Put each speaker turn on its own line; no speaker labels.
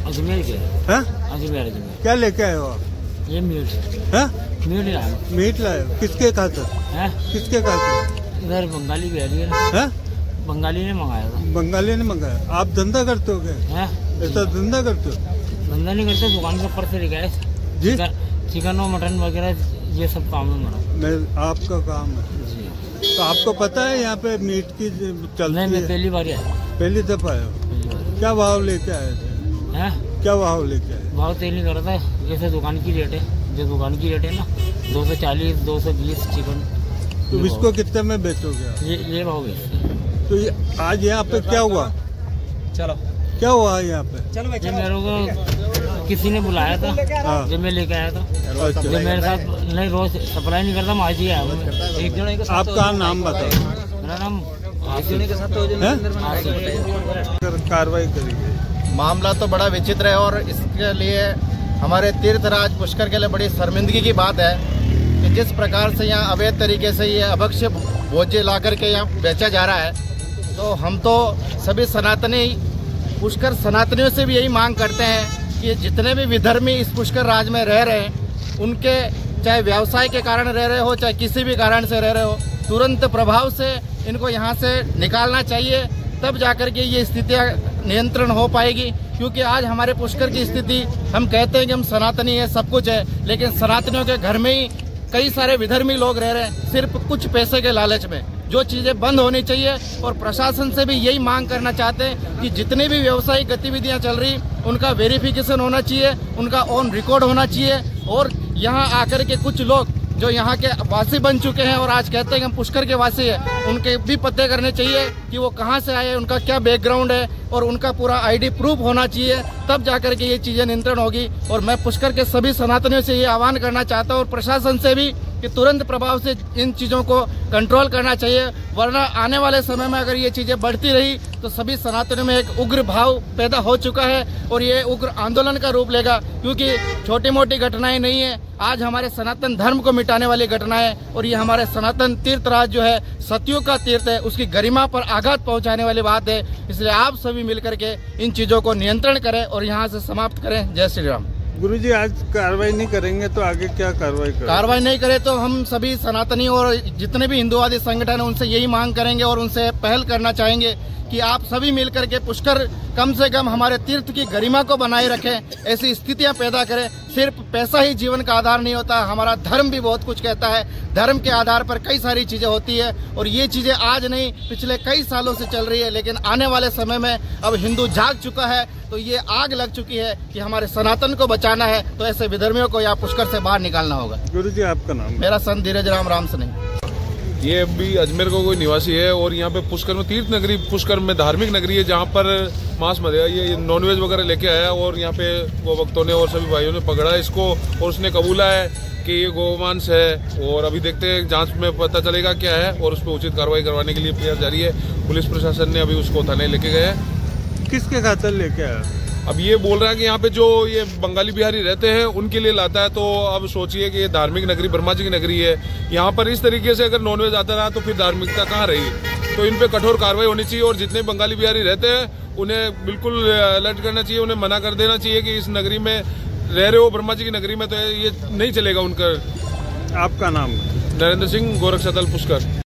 अजमेर के
हैं?
अजमेर
क्या लेके आए हो आप?
ये मीट
हैं?
मीट लाए
मीट लाए हो? किसके खातर?
हैं?
किसके खातर?
इधर बंगाली बिहारी है ना,
हैं?
बंगाली ने मंगाया था।
बंगाली ने मंगाया। आप धंधा करते हो क्या?
हैं?
ऐसा धंधा करते हो?
धंधा नहीं करते, दुकान के ऊपर से लेके आए
जी?
चिकन और मटन वगैरह ये सब काम है मेरा।
मैं आपका काम है
जी
तो आपको पता है यहाँ पे मीट की चलती
नहीं, मैं
है?
पहली बार आया।
पहली दफा आए हो?
पहली बार।
क्या भाव लेके आए थे?
हैं?
क्या भाव लेके आए?
भाव तेल नहीं करता, जैसे दुकान की रेट है, जो दुकान की रेट है ना 240 220 चिकन।
तो इसको कितने में बेचोगे आप?
ये भाव बेचते।
तो आज यहाँ पे क्या हुआ?
चलो
क्या हुआ यहाँ पे?
ये मेरे को किसी ने बुलाया था,
हाँ।
जब मैं लेके आया था।
अच्छा।
जो मेरे साथ नहीं रोज सप्लाई नहीं करता, मैं आज ही आया हूँ। एक जने के साथ
आपका नाम बताओ।
मेरा नाम एक जने के साथ
कार्रवाई करेंगे।
मामला तो बड़ा विचित्र है और इसके लिए हमारे तीर्थराज पुष्कर के लिए बड़ी शर्मिंदगी की बात है कि जिस प्रकार से यहाँ अवैध तरीके से ये अभक्ष्य भोज्य ला करके यहाँ बेचा जा रहा है, तो हम तो सभी सनातनी पुष्कर सनातनियों से भी यही मांग करते हैं कि जितने भी विधर्मी इस पुष्कर राज में रह रहे हैं, उनके चाहे व्यवसाय के कारण रह रहे हो, चाहे किसी भी कारण से रह रहे हो, तुरंत प्रभाव से इनको यहाँ से निकालना चाहिए। तब जाकर के ये स्थितियाँ नियंत्रण हो पाएगी। क्योंकि आज हमारे पुष्कर की स्थिति, हम कहते हैं कि हम सनातनी है, सब कुछ है, लेकिन सनातनियों के घर में ही कई सारे विधर्मी लोग रह रहे हैं सिर्फ कुछ पैसे के लालच में। जो चीज़ें बंद होनी चाहिए और प्रशासन से भी यही मांग करना चाहते हैं कि जितनी भी व्यावसायिक गतिविधियां चल रही, उनका वेरिफिकेशन होना चाहिए, उनका ऑन रिकॉर्ड होना चाहिए। और यहाँ आकर के कुछ लोग जो यहाँ के वासी बन चुके हैं और आज कहते हैं कि हम पुष्कर के वासी हैं, उनके भी पते करने चाहिए कि वो कहाँ से आए, उनका क्या बैकग्राउंड है और उनका पूरा आईडी प्रूफ होना चाहिए। तब जाकर के ये चीज़ें नियंत्रण होगी। और मैं पुष्कर के सभी सनातनियों से ये आह्वान करना चाहता हूँ और प्रशासन से भी कि तुरंत प्रभाव से इन चीज़ों को कंट्रोल करना चाहिए, वरना आने वाले समय में अगर ये चीज़ें बढ़ती रही तो सभी सनातनियों में एक उग्र भाव पैदा हो चुका है और ये उग्र आंदोलन का रूप लेगा। क्योंकि छोटी मोटी घटनाएं नहीं है, आज हमारे सनातन धर्म को मिटाने वाली घटना है और ये हमारे सनातन तीर्थराज जो है, सतियों का तीर्थ है, उसकी गरिमा पर आघात पहुंचाने वाली बात है। इसलिए आप सभी मिलकर के इन चीज़ों को नियंत्रण करें और यहाँ से समाप्त करें। जय श्री राम।
गुरुजी, आज कार्रवाई नहीं करेंगे तो आगे क्या कार्रवाई करेंगे?
कार्रवाई नहीं करे तो हम सभी सनातनी और जितने भी हिंदुवादी संगठन है उनसे यही मांग करेंगे और उनसे पहल करना चाहेंगे कि आप सभी मिलकर के पुष्कर कम से कम हमारे तीर्थ की गरिमा को बनाए रखें, ऐसी स्थितियां पैदा करें। सिर्फ पैसा ही जीवन का आधार नहीं होता, हमारा धर्म भी बहुत कुछ कहता है। धर्म के आधार पर कई सारी चीजें होती है और ये चीजें आज नहीं, पिछले कई सालों से चल रही है। लेकिन आने वाले समय में अब हिंदू जाग चुका है, तो ये आग लग चुकी है कि हमारे सनातन को बचाना है, तो ऐसे विधर्मियों को यहाँ पुष्कर से बाहर निकालना होगा।
गुरुजी, आपका नाम?
मेरा संत धीरज राम सनी।
ये भी अजमेर का कोई निवासी है और यहाँ पे पुष्कर में तीर्थ नगरी, पुष्कर में धार्मिक नगरी है जहाँ पर मांस मदिरा ये नॉनवेज वगैरह लेके आया और यहाँ पे गो भक्तों ने और सभी भाइयों ने पकड़ा इसको और उसने कबूला है कि ये गोमांस है। और अभी देखते हैं जांच में पता चलेगा क्या है और उस पर उचित कार्रवाई करवाने के लिए प्रयास जारी है। पुलिस प्रशासन ने अभी उसको थाने लेके गए हैं।
किसके खातर लेके आया?
अब ये बोल रहा है कि यहाँ पे जो ये बंगाली बिहारी रहते हैं उनके लिए लाता है। तो अब सोचिए कि ये धार्मिक नगरी, ब्रह्मा जी की नगरी है, यहाँ पर इस तरीके से अगर नॉनवेज आता रहा तो फिर धार्मिकता कहाँ रही। तो इन पे कठोर कार्रवाई होनी चाहिए और जितने बंगाली बिहारी रहते हैं उन्हें बिल्कुल अलर्ट करना चाहिए, उन्हें मना कर देना चाहिए कि इस नगरी में रह रहे हो, ब्रह्मा जी की नगरी में, तो ये नहीं चलेगा उनका।
आपका नाम?
नरेंद्र सिंह, गोरक्षदल पुष्कर।